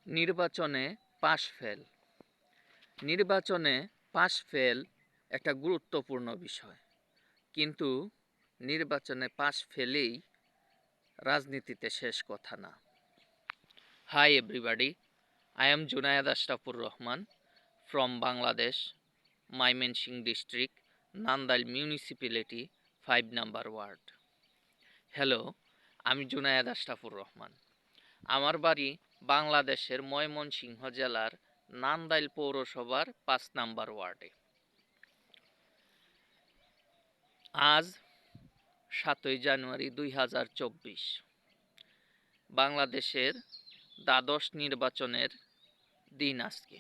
নির্বাচনে pass fail. নির্বাচনে pass fail একটা গুরুত্বপূর্ণ বিষয়, কিন্তু নির্বাচনে পাশ ফেলেই রাজনীতিতে শেষ কথা না। High everybody, I am Junaid Ashrafur Rahman from Bangladesh, Mymensingh district, Nandail municipality, 5 number ward. Hello, আমি জুনায়েদ আশরাফুর রহমান। আমার বাড়ি বাংলাদেশের ময়মনসিংহ জেলার নান্দাইল পৌরসভার 5 নাম্বার ওয়ার্ডে। আজ 7ই জানুয়ারি 2024, বাংলাদেশের দ্বাদশ নির্বাচনের দিন আজকে।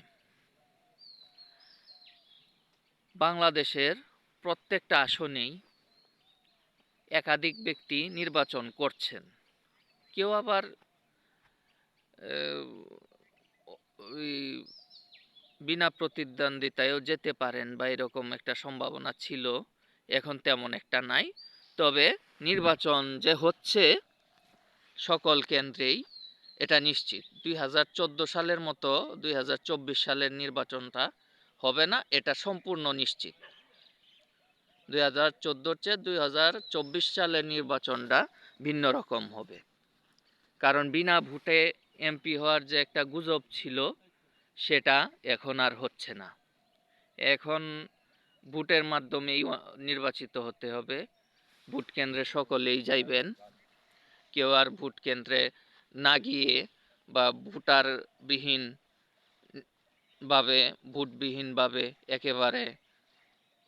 বাংলাদেশের প্রত্যেকটা আসনেই একাধিক ব্যক্তি নির্বাচন করছেন। কেউ আবার বিনা প্রতিদ্বন্দ্বিতায়ও যেতে পারেন বা এরকম একটা সম্ভাবনা ছিল, এখন তেমন একটা নাই। তবে নির্বাচন যে হচ্ছে সকল কেন্দ্রেই এটা নিশ্চিত। 2014 সালের মতো 2024 সালের নির্বাচনটা হবে না, এটা সম্পূর্ণ নিশ্চিত। 2014 চেয়ে 2024 সালের নির্বাচনটা ভিন্ন রকম হবে, কারণ বিনা ভোটে এমপি হওয়ার যে একটা গুজব ছিল সেটা এখন আর হচ্ছে না। এখন ভোটের মাধ্যমেই নির্বাচিত হতে হবে। ভোট কেন্দ্রে সকলেই যাইবেন, কেউ আর ভোট কেন্দ্রে না গিয়ে বা ভোটবিহীনভাবে একেবারে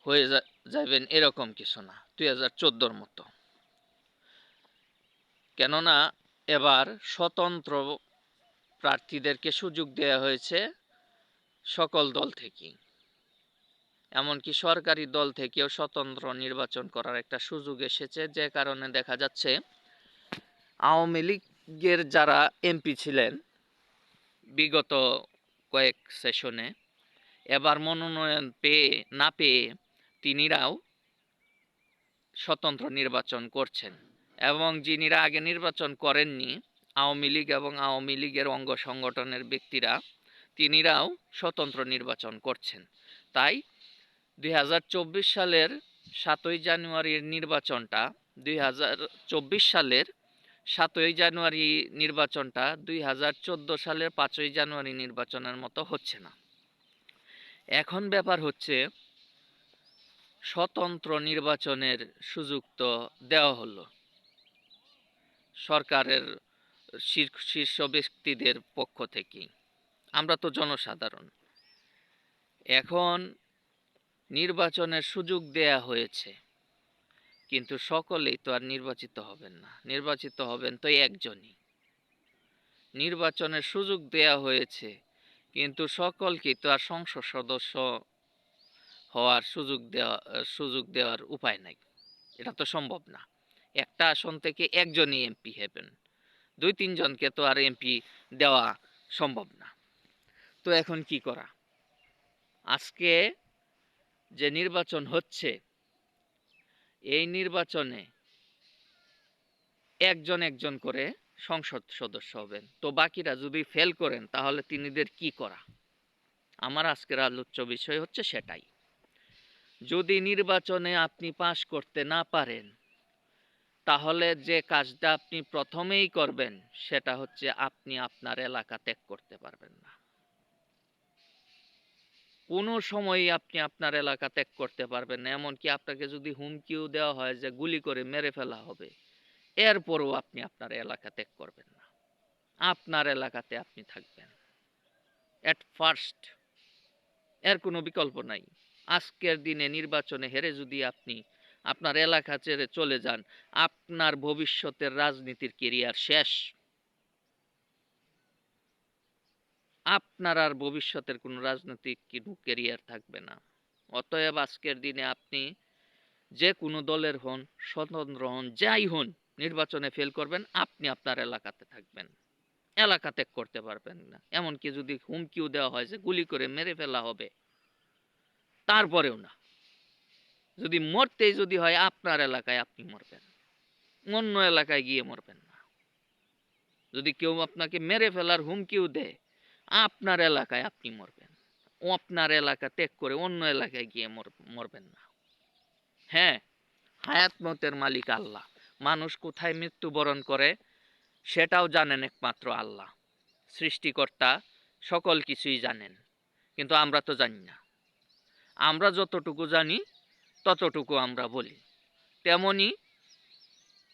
হয়ে যাবেন এরকম কিছু না, 2014 মতো। কেননা এবার স্বতন্ত্র প্রার্থীদেরকে সুযোগ দেওয়া হয়েছে সকল দল থেকেই, এমনকি সরকারি দল থেকেও স্বতন্ত্র নির্বাচন করার একটা সুযোগ এসেছে। যে কারণে দেখা যাচ্ছে আওয়ামী লীগের যারা এমপি ছিলেন বিগত কয়েক সেশনে, এবার মনোনয়ন না পেয়ে তিনিরাও স্বতন্ত্র নির্বাচন করছেন, এবং যিনিরা আগে নির্বাচন করেননি আওয়ামী লীগ এবং আওয়ামী লীগের অঙ্গ সংগঠনের ব্যক্তিরা, তিনিরাও স্বতন্ত্র নির্বাচন করছেন। তাই 2024 সালের 7ই জানুয়ারির নির্বাচনটা 2024 সালের 7ই জানুয়ারি নির্বাচনটা 2014 সালের 5ই জানুয়ারি নির্বাচনের মতো হচ্ছে না। এখন ব্যাপার হচ্ছে স্বতন্ত্র নির্বাচনের সুযোগ তো দেওয়া হলো সরকারের শীর্ষ ব্যক্তিদের পক্ষ থেকেই, আমরা তো জনসাধারণ। এখন নির্বাচনের সুযোগ দেয়া হয়েছে, কিন্তু সকলেই তো আর নির্বাচিত হবেন না। নির্বাচিত হবেন তো একজনই। নির্বাচনের সুযোগ দেয়া হয়েছে, কিন্তু সকলকেই তো আর সংসদ সদস্য হওয়ার সুযোগ দেওয়ার উপায় নাই, এটা তো সম্ভব না। একটা আসন থেকে একজনই এমপি হবেন, 2-3 জনকে তো আর এমপি দেওয়া সম্ভব না। তো এখন কি করা? আজকে যে নির্বাচন হচ্ছে, এই নির্বাচনে একজন করে সংসদ সদস্য হবেন। তো বাকিরা যদি ফেল করেন তাহলে তিনিদের কি করা? আমার আজকের আলোচ্য বিষয় হচ্ছে সেটাই। যদি নির্বাচনে আপনি পাশ করতে না পারেন, তাহলে যে কাজটা আপনি প্রথমেই করবেন সেটা হচ্ছে আপনি আপনার এলাকা ত্যাগ করতে পারবেন না। কোনো সময়ই আপনি আপনার এলাকা ত্যাগ করতে পারবেন না। এমনকি আপনাকে যদি হুমকিও দেওয়া হয় যে গুলি করে মেরে ফেলা হবে, এরপরও আপনি আপনার এলাকা ত্যাগ করবেন না। আপনার এলাকাতে আপনি থাকবেন এট ফার্স্ট, এর কোনো বিকল্প নাই। আজকের দিনে নির্বাচনে হেরে যদি আপনি আপনার এলাকা ছেড়ে চলে যান, আপনার ভবিষ্যতের রাজনীতির কেরিয়ার শেষ। আপনার আর ভবিষ্যতের কোনো রাজনৈতিক কেরিয়ার থাকবে না। অতএব আজকের দিনে আপনি যে কোনো দলের হন, স্বতন্ত্র হন, যাই হন, নির্বাচনে ফেল করবেন, আপনি আপনার এলাকাতে থাকবেন, এলাকা ত্যাগ করতে পারবেন না। এমনকি যদি হুমকিও দেওয়া হয় যে গুলি করে মেরে ফেলা হবে, তারপরেও না। যদি মরতেই যদি হয় আপনার এলাকায় আপনি মরবেন, অন্য এলাকায় গিয়ে মরবেন না। যদি কেউ আপনাকে মেরে ফেলার হুমকিও দেয়, আপনার এলাকায় আপনি মরবেন, আপনার এলাকা ত্যাগ করে অন্য এলাকায় গিয়ে মরবেন না। হ্যাঁ, হায়াত মতের মালিক আল্লাহ। মানুষ কোথায় মৃত্যুবরণ করে সেটাও জানেন একমাত্র আল্লাহ। সৃষ্টিকর্তা সকল কিছুই জানেন, কিন্তু আমরা তো জানি না। আমরা যতটুকু জানি ততটুকু আমরা বলি। তেমনি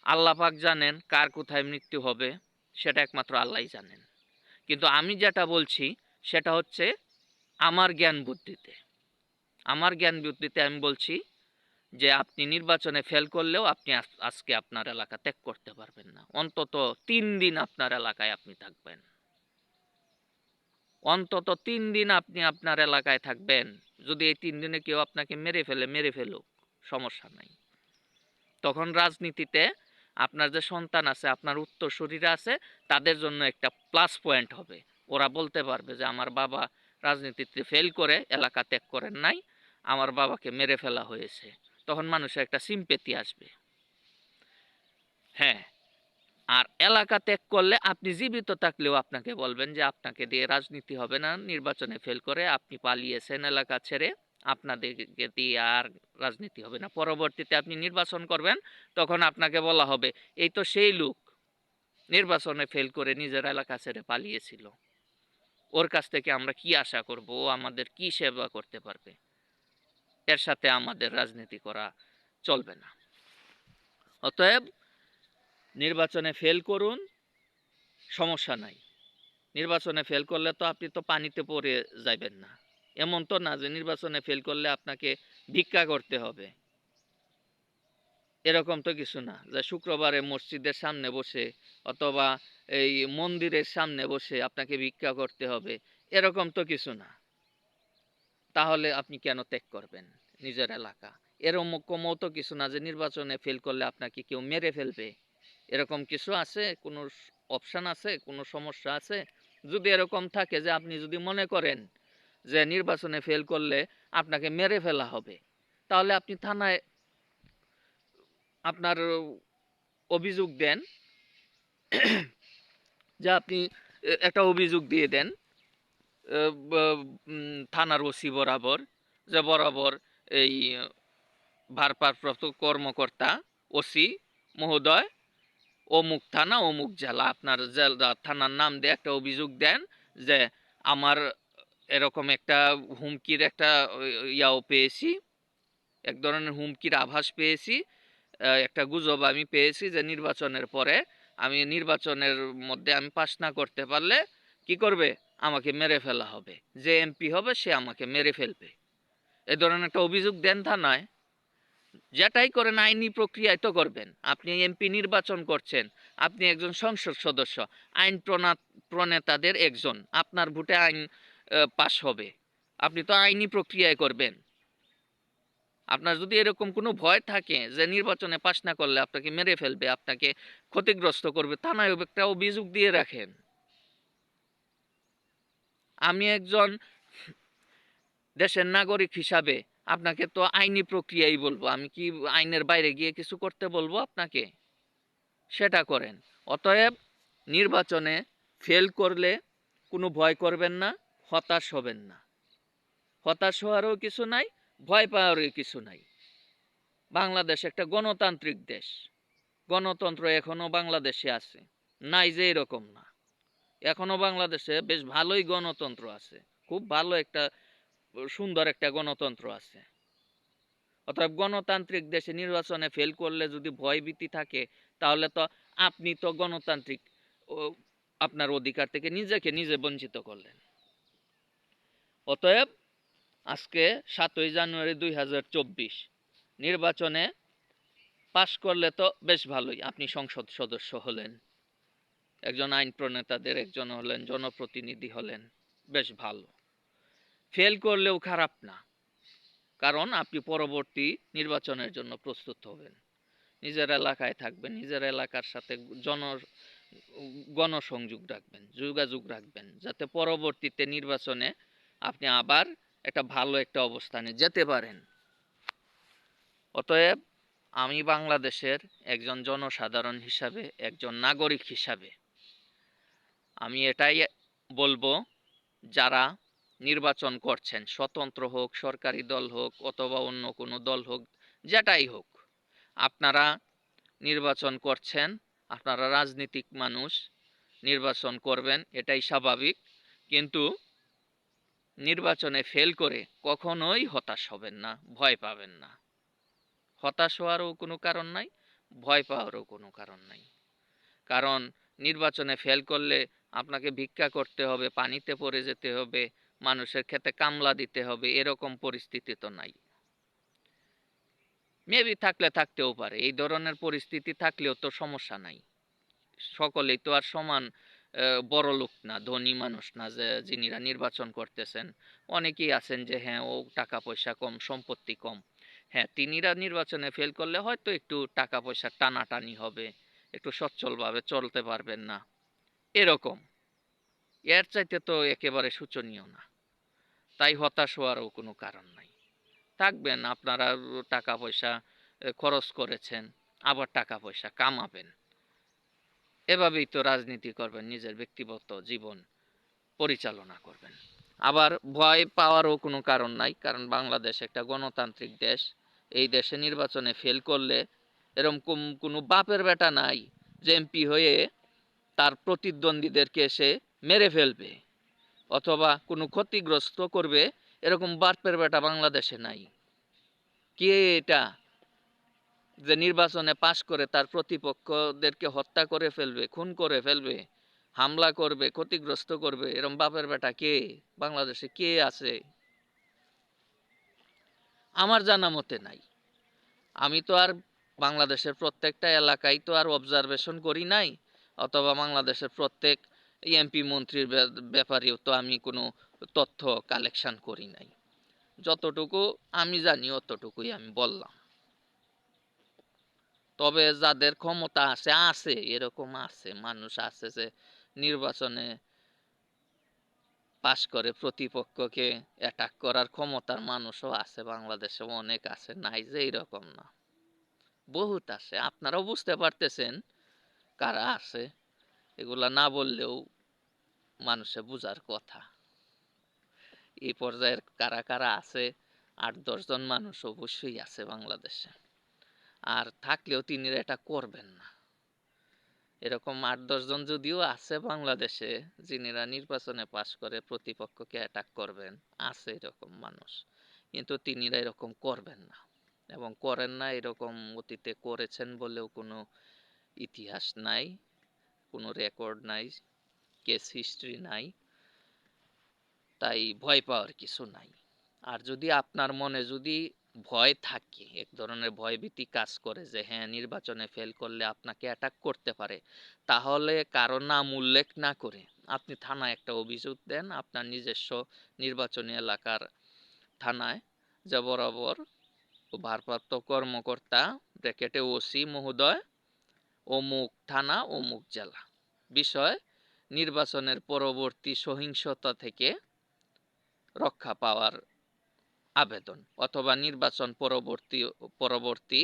আল্লাহ পাক জানেন কার কোথায় মৃত্যু হবে, সেটা একমাত্র আল্লাহই জানেন। কিন্তু আমি যেটা বলছি সেটা হচ্ছে আমার জ্ঞান বুদ্ধিতে। আমার জ্ঞান বুদ্ধিতে আমি বলছি যে আপনি নির্বাচনে ফেল করলেও আপনি আজকে আপনার এলাকা ত্যাগ করতে পারবেন না। অন্তত ৩ দিন আপনার এলাকায় আপনি থাকবেন। অন্তত ৩ দিন আপনি আপনার এলাকায় থাকবেন। যদি এই ৩ দিনে কেউ আপনাকে মেরে ফেলুক, সমস্যা নাই। তখন রাজনীতিতে আপনার যে সন্তান আছে, আপনার উত্তরসূরিরা আছে, তাদের জন্য একটা প্লাস পয়েন্ট হবে। ওরা বলতে পারবে যে আমার বাবা রাজনীতিতে ফেল করে এলাকা ত্যাগ করেন নাই, আমার বাবাকে মেরে ফেলা হয়েছে। তখন মানুষের একটা সিম্পেথি আসবে। হ্যাঁ, আর এলাকা ত্যাগ করলে আপনি জীবিত থাকলেও আপনাকে বলবেন যে আপনাকে দিয়ে রাজনীতি হবে না, নির্বাচনে ফেল করে আপনি পালিয়েছেন এলাকা ছেড়ে, আপনাদেরকে দিয়ে আর রাজনীতি হবে না। পরবর্তীতে আপনি নির্বাচন করবেন, তখন আপনাকে বলা হবে এই তো সেই লোক নির্বাচনে ফেল করে নিজের এলাকা ছেড়ে পালিয়েছিল, ওর কাছ থেকে আমরা কি আশা করব, ও আমাদের কি সেবা করতে পারবে, এর সাথে আমাদের রাজনীতি করা চলবে না। অতএব নির্বাচনে ফেল করুন, সমস্যা নাই। নির্বাচনে ফেল করলে তো আপনি তো পানিতে পড়ে যাবেন না। এমন তো না যে নির্বাচনে ফেল করলে আপনাকে ভিক্ষা করতে হবে, এরকম তো কিছু না যে শুক্রবারে মসজিদের সামনে বসে অথবা এই মন্দিরের সামনে বসে আপনাকে ভিক্ষা করতে হবে, এরকম তো কিছু না। তাহলে আপনি কেন ত্যাগ করবেন নিজের এলাকা? এরকমও তো কিছু না যে নির্বাচনে ফেল করলে আপনাকে কেউ মেরে ফেলবে, এরকম কিছু আছে? কোনো অপশান আছে? কোনো সমস্যা আছে? যদি এরকম থাকে যে আপনি যদি মনে করেন যে নির্বাচনে ফেল করলে আপনাকে মেরে ফেলা হবে, তাহলে আপনি থানায় আপনার অভিযোগ দেন, যে আপনি একটা অভিযোগ দিয়ে দেন থানার ওসি বরাবর, যে বরাবর এই ভারপ্রাপ্ত কর্মকর্তা ওসি মহোদয়, অমুক থানা অমুক জেলা, আপনার জেলা থানার নাম দিয়ে একটা অভিযোগ দেন যে আমার এরকম একটা হুমকির একটা ইয়াও পেয়েছি, এক ধরনের হুমকির আভাস পেয়েছি, একটা গুজব আমি পেয়েছি যে নির্বাচনের পরে আমি নির্বাচনের মধ্যে আমি পাস না করতে পারলে কি করবে, আমাকে মেরে ফেলা হবে, যে এমপি হবে সে আমাকে মেরে ফেলবে। এ ধরনের একটা অভিযোগ দেন থানায়। যেটাই করেন আইনি প্রক্রিয়ায় তো করবেন। আপনি এমপি নির্বাচন করছেন, আপনি একজন সংসদ সদস্য, আইন প্রণেতাদের একজন, আপনার ভোটে আইন পাস হবে, আপনি তো আইনি প্রক্রিয়ায় করবেন। আপনার যদি এরকম কোনো ভয় থাকে যে নির্বাচনে পাস না করলে আপনাকে মেরে ফেলবে, আপনাকে ক্ষতিগ্রস্ত করবে, থানায় একটা অভিযোগ দিয়ে রাখেন। আমি একজন দেশের নাগরিক হিসাবে আপনাকে তো আইনি প্রক্রিয়াই বলবো, আমি কি আইনের বাইরে গিয়ে কিছু করতে বলবো আপনাকে? সেটা করেন। অতএব নির্বাচনে ফেল করলে কোনো ভয় করবেন না, হতাশ হবেন না। হতাশ হওয়ারও কিছু নাই, ভয় পাওয়ারও কিছু নাই। বাংলাদেশ একটা গণতান্ত্রিক দেশ, গণতন্ত্র এখনো বাংলাদেশে আছে, নাই যে এরকম না। এখনো বাংলাদেশে বেশ ভালোই গণতন্ত্র আছে, খুব ভালো একটা সুন্দর একটা গণতন্ত্র আছে। অতএব গণতান্ত্রিক দেশে নির্বাচনে ফেল করলে যদি ভয়ভীতি থাকে, তাহলে তো আপনি তো গণতান্ত্রিক আপনার অধিকার থেকে নিজেকে নিজে বঞ্চিত করলেন। অতএব আজকে 7ই জানুয়ারি 2024 নির্বাচনে পাশ করলে তো বেশ ভালোই, আপনি সংসদ সদস্য হলেন, একজন আইন প্রণেতাদের একজন হলেন, জনপ্রতিনিধি হলেন, বেশ ভালো। ফেল করলেও খারাপ না, কারণ আপনি পরবর্তী নির্বাচনের জন্য প্রস্তুত হবেন, নিজের এলাকায় থাকবেন, নিজের এলাকার সাথে গণসংযোগ রাখবেন, যোগাযোগ রাখবেন, যাতে পরবর্তীতে নির্বাচনে আপনি আবার একটা ভালো একটা অবস্থানে যেতে পারেন। অতএব আমি বাংলাদেশের একজন জনসাধারণ হিসাবে, একজন নাগরিক হিসাবে আমি এটাই বলবো যারা নির্বাচন করছেন, স্বতন্ত্র হোক, সরকারি দল হোক অথবা অন্য কোনো দল হোক, যেটাই হোক, আপনারা নির্বাচন করছেন, আপনারা রাজনীতিক মানুষ, নির্বাচন করবেন, এটাই স্বাভাবিক। কিন্তু নির্বাচনে ফেল করে কখনোই হতাশ হবেন না, ভয় পাবেন না। হতাশ হওয়ারও কোনো কারণ নাই, ভয় পাওয়ারও কোনো কারণ নাই। কারণ নির্বাচনে ফেল করলে আপনাকে ভিক্ষা করতে হবে, পানিতে পড়ে যেতে হবে, মানুষের খেতে কামলা দিতে হবে, এরকম পরিস্থিতি তো নাই। মেবি থাকলে থাকতেও পারে, এই ধরনের পরিস্থিতি থাকলেও তো সমস্যা নাই। সকলেই তো আর সমান বড় লোক না, ধনী মানুষ না যে যিনিরা নির্বাচন করতেছেন। অনেকেই আছেন যে হ্যাঁ ও টাকা পয়সা কম, সম্পত্তি কম। হ্যাঁ, তিনিরা নির্বাচনে ফেল করলে হয়তো একটু টাকা পয়সা টানাটানি হবে, একটু সচ্ছলভাবে চলতে পারবেন না, এরকম। এর চাইতে তো একেবারে শোচনীয় না। তাই হতাশ হওয়ারও কোনো কারণ নাই। থাকবেন, আপনারা টাকা পয়সা খরচ করেছেন, আবার টাকা পয়সা কামাবেন। এভাবেই তো রাজনীতি করবেন, নিজের ব্যক্তিগত জীবন পরিচালনা করবেন। আবার ভয় পাওয়ারও কোনো কারণ নাই, কারণ বাংলাদেশ একটা গণতান্ত্রিক দেশ। এই দেশে নির্বাচনে ফেল করলে এরকম কোনো বাপের বেটা নাই যে এমপি হয়ে তার প্রতিদ্বন্দ্বীদেরকে এসে মেরে ফেলবে অথবা কোনো ক্ষতিগ্রস্ত করবে, এরকম বাপের বেটা বাংলাদেশে নাই। কে এটা যে নির্বাচনে পাশ করে তার প্রতিপক্ষদেরকে হত্যা করে ফেলবে, খুন করে ফেলবে, হামলা করবে, ক্ষতিগ্রস্ত করবে, এরকম বাপের বেটা কে বাংলাদেশে কে আছে? আমার জানা মতে নাই। আমি তো আর বাংলাদেশের প্রত্যেকটা এলাকায় তো আর অবজারভেশন করি নাই, অথবা বাংলাদেশের প্রত্যেক এমপি মন্ত্রীর ব্যাপারেও তো আমি কোনো তথ্য কালেকশন করি নাই। যতটুকু আমি জানি অতটুকুই আমি বললাম। তবে যাদের ক্ষমতা আছে, আছে এরকম আছে, মানুষ আছে যে নির্বাচনে পাশ করে প্রতিপক্ষকে অ্যাটাক করার ক্ষমতার মানুষও আছে, বাংলাদেশে অনেক আছে, নাই যে এরকম না, বহুত আছে। আপনারাও বুঝতে পারতেছেন কারা আছে, এগুলা না বললেও মানুষে বুঝার কথা। এই পর্যায়ের কারা কারা আছে, 8-10 জন মানুষ অবশ্যই আছে বাংলাদেশে। আর থাকলেও তিনিরা এটা করবেন না। এরকম 8-10 জন যদিও আছে বাংলাদেশে, যিনিরা নির্বাচনে পাশ করে প্রতিপক্ষকে অ্যাটাক করবেন, আছে এরকম মানুষ, কিন্তু তিনিরা এরকম করবেন না এবং করেন না। এরকম অতীতে করেছেন বলেও কোনো ইতিহাস নাই, কোনো রেকর্ড নাই, কেস হিস্ট্রি নাই। তাই ভয় পাওয়ার কিছু নাই। আর যদি আপনার মনে যদি ভয় থাকে, এক ধরনের ভয়ভীতি কাজ করে যে হ্যাঁ নির্বাচনে ফেল করলে আপনাকে অ্যাটাক করতে পারে, তাহলে কারো নাম উল্লেখ না করে আপনি থানায় একটা অভিযোগ দেন, আপনার নিজস্ব নির্বাচনী এলাকার থানায়, যা বরাবর ভারপ্রাপ্ত কর্মকর্তা ব্র্যাকেটে ওসি মহোদয় অমুক থানা অমুক জেলা, বিষয় নির্বাচনের পরবর্তী সহিংসতা থেকে রক্ষা পাওয়ার আবেদন, অথবা নির্বাচন পরবর্তী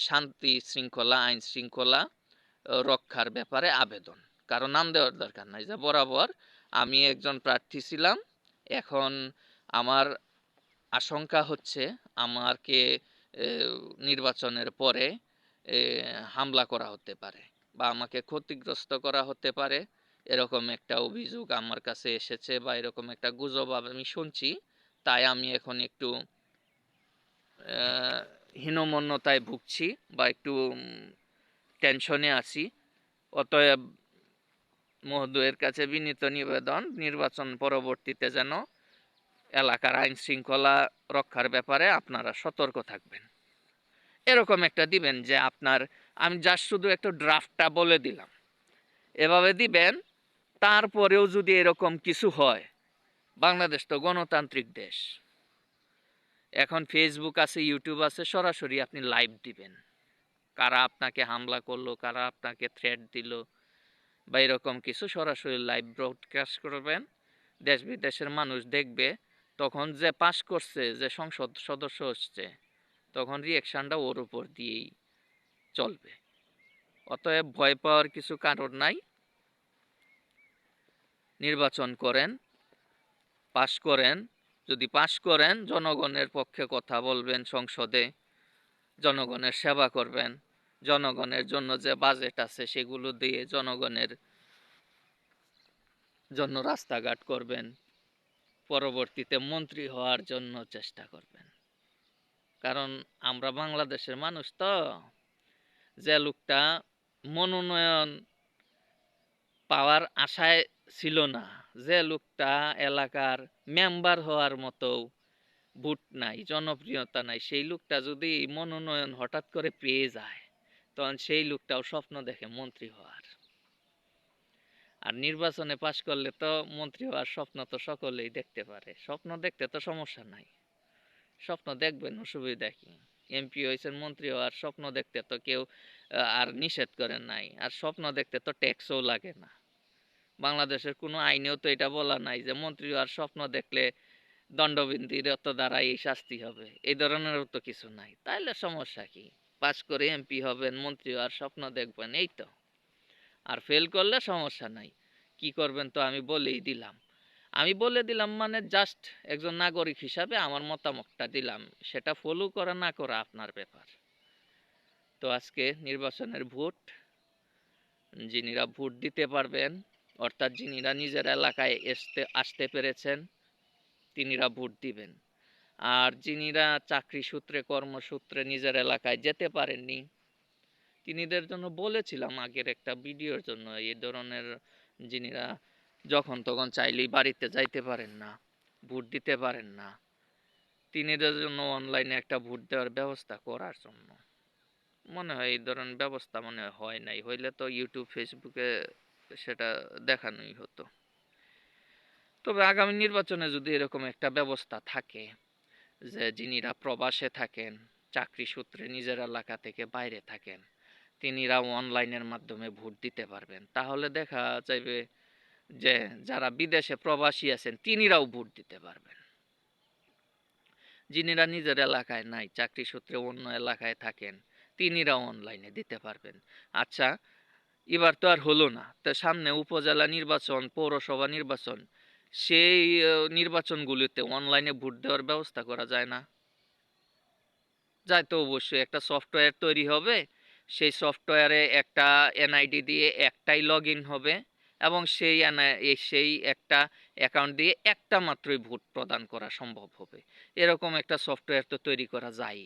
শান্তি শৃঙ্খলা, আইন শৃঙ্খলা রক্ষার ব্যাপারে আবেদন। কারো নাম দেওয়ার দরকার নাই, যে বরাবর আমি একজন প্রার্থী ছিলাম, এখন আমার আশঙ্কা হচ্ছে আমাকে নির্বাচনের পরে হামলা করা হতে পারে বা আমাকে ক্ষতিগ্রস্ত করা হতে পারে, এরকম একটা অভিযোগ আমার কাছে এসেছে বা এরকম একটা গুজব আমি শুনছি। তাই আমি এখন একটু হীনমন্যতায় ভুগছি বা একটু টেনশনে আছি। অতএব মহোদয়ের কাছে বিনীত নিবেদন, নির্বাচন পরবর্তীতে যেন এলাকার আইন শৃঙ্খলা রক্ষার ব্যাপারে আপনারা সতর্ক থাকবেন, এরকম একটা দিবেন। যে আপনার, আমি জাস্ট শুধু একটা ড্রাফটটা বলে দিলাম, এভাবে দিবেন। তারপরেও যদি এরকম কিছু হয়, বাংলাদেশ তো গণতান্ত্রিক দেশ, এখন ফেসবুক আছে, ইউটিউব আছে, সরাসরি আপনি লাইভ দিবেন কারা আপনাকে হামলা করলো, কারা আপনাকে থ্রেট দিল বা এরকম কিছু সরাসরি লাইভ ব্রডকাস্ট করবেন, দেশ বিদেশের মানুষ দেখবে। তখন যে পাস করছে, যে সংসদ সদস্য হচ্ছে, তখন রিয়েকশনটা ওর উপর দিয়েই চলবে। অতএব ভয় পাওয়ার কিছু কারণ নাই, নির্বাচন করেন, পাশ করেন, যদি পাশ করেন জনগণের পক্ষে কথা বলবেন সংসদে, জনগণের সেবা করবেন, জনগণের জন্য যে বাজেট আছে সেগুলো দিয়ে জনগণের জন্য রাস্তাঘাট করবেন, পরবর্তীতে মন্ত্রী হওয়ার জন্য চেষ্টা করবেন। কারণ আমরা বাংলাদেশের মানুষ তো, যে লোকটা মনোনয়ন পাওয়ার আশায় ছিল না, যে লোকটা এলাকার মেম্বার হওয়ার মতো ভোট নাই, জনপ্রিয়তা নাই, সেই লোকটা যদি মনোনয়ন হঠাৎ করে পেয়ে যায় তখন সেই লোকটাও স্বপ্ন দেখে মন্ত্রী হওয়ার। আর নির্বাচনে পাশ করলে তো মন্ত্রী হওয়ার স্বপ্ন তো সকলেই দেখতে পারে, স্বপ্ন দেখতে তো সমস্যা নাই, স্বপ্ন দেখবেন, অসুবিধা কি? এমপি হয়েছেন, মন্ত্রী হওয়ার স্বপ্ন দেখতে তো কেউ আর নিষেধ করেন নাই, আর স্বপ্ন দেখতে তো ট্যাক্সও লাগে না। বাংলাদেশের কোনো আইনেও তো এটা বলা নাই যে মন্ত্রী হওয়ার স্বপ্ন দেখলে দণ্ডবিধিরত দ্বারা এই শাস্তি হবে, এই ধরনেরও তো কিছু নাই। তাইলে সমস্যা কি? পাস করে এমপি হবেন, মন্ত্রী হওয়ার স্বপ্ন দেখবেন, এই তো। আর ফেল করলে সমস্যা নাই, কি করবেন তো আমি বলেই দিলাম। আমি বলে দিলাম মানে জাস্ট একজন নাগরিক হিসাবে আমার মতামতটা দিলাম, সেটা ফলো করা না করা আপনার ব্যাপার। তো আজকে নির্বাচনের ভোট, যিনিরা ভোট দিতে পারবেন, অর্থাৎ যিনিরা নিজের এলাকায় আসতে পেরেছেন, তিনিরা ভোট দিবেন। আর যিনিরা চাকরি সূত্রে, কর্মসূত্রে নিজের এলাকায় যেতে পারেননি, তিনিদের জন্য বলেছিলাম আগের একটা ভিডিওর জন্য, এই ধরনের যিনিরা যখন তখন চাইলেই বাড়িতে যাইতে পারেন না, ভোট দিতে পারেন না, তিনিদের জন্য অনলাইনে একটা ভোট দেওয়ার ব্যবস্থা করার জন্য। মনে হয় এই ধরনের ব্যবস্থা মনে হয় নাই, হইলে তো ইউটিউব ফেসবুকে সেটা দেখানোই হতো। তবে আগামী নির্বাচনে যদি এরকম একটা ব্যবস্থা থাকে যে যিনিরা প্রবাসে থাকেন, চাকরি সূত্রে নিজের এলাকা থেকে বাইরে থাকেন, তিনিরাও অনলাইনের মাধ্যমে ভোট দিতে পারবেন, তাহলে দেখা যাবে যে যারা বিদেশে প্রবাসী আছেন তিনিরাও ভোট দিতে পারবেন। যিনিরা নিজের এলাকায় নাই, চাকরি সূত্রে অন্য এলাকায় থাকেন, তিনিরাও অনলাইনে দিতে পারবেন। আচ্ছা, এবার তো আর হলো না, তো সামনে উপজেলা নির্বাচন, পৌরসভা নির্বাচন, সেই নির্বাচনগুলিতে অনলাইনে ভোট দেওয়ার ব্যবস্থা করা যায় না? যায় তো, অবশ্যই একটা সফটওয়্যার তৈরি হবে, সেই সফটওয়্যারে একটা এনআইডি দিয়ে একটাই লগ ইন হবে, এবং সেই একটা অ্যাকাউন্ট দিয়ে একটা মাত্রই ভোট প্রদান করা সম্ভব হবে। এরকম একটা সফটওয়্যার তো তৈরি করা যায়,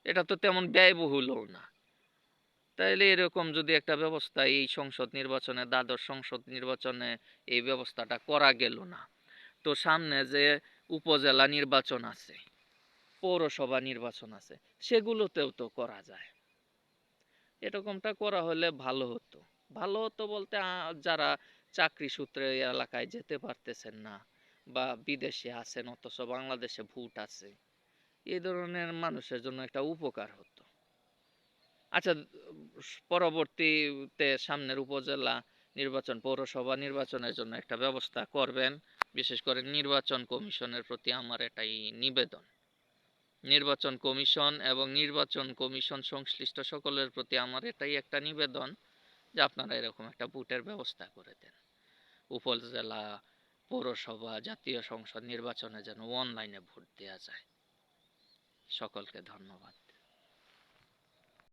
এটা তো তেমন ব্যয়বহুলও না। তাইলে এরকম যদি একটা ব্যবস্থা এই সংসদ নির্বাচনে, দ্বাদশ সংসদ নির্বাচনে এই ব্যবস্থাটা করা গেল না, তো সামনে যে উপজেলা নির্বাচন আছে, পৌরসভা নির্বাচন আছে, সেগুলোতেও তো করা যায়। এরকমটা করা হলে ভালো হতো। ভালো হতো বলতে যারা চাকরি সূত্রে এই এলাকায় যেতে পারতেছেন না, বা বিদেশে আছেন অথচ বাংলাদেশে ভোট আছে, এই ধরনের মানুষের জন্য একটা উপকার হতো। আচ্ছা, পরবর্তীতে সামনের উপজেলা নির্বাচন, পৌরসভা নির্বাচনের জন্য একটা ব্যবস্থা করবেন। বিশেষ করে নির্বাচন কমিশনের প্রতি আমার এটাই নিবেদন। নির্বাচন কমিশন এবং নির্বাচন কমিশন সংশ্লিষ্ট সকলের প্রতি আমার এটাই একটা নিবেদন যে আপনারা এরকম একটা ভোটের ব্যবস্থা করে দেন। উপজেলা, পৌরসভা, জাতীয় সংসদ নির্বাচনে যেন অনলাইনে ভোট দেওয়া যায়। সকলকে ধন্যবাদ।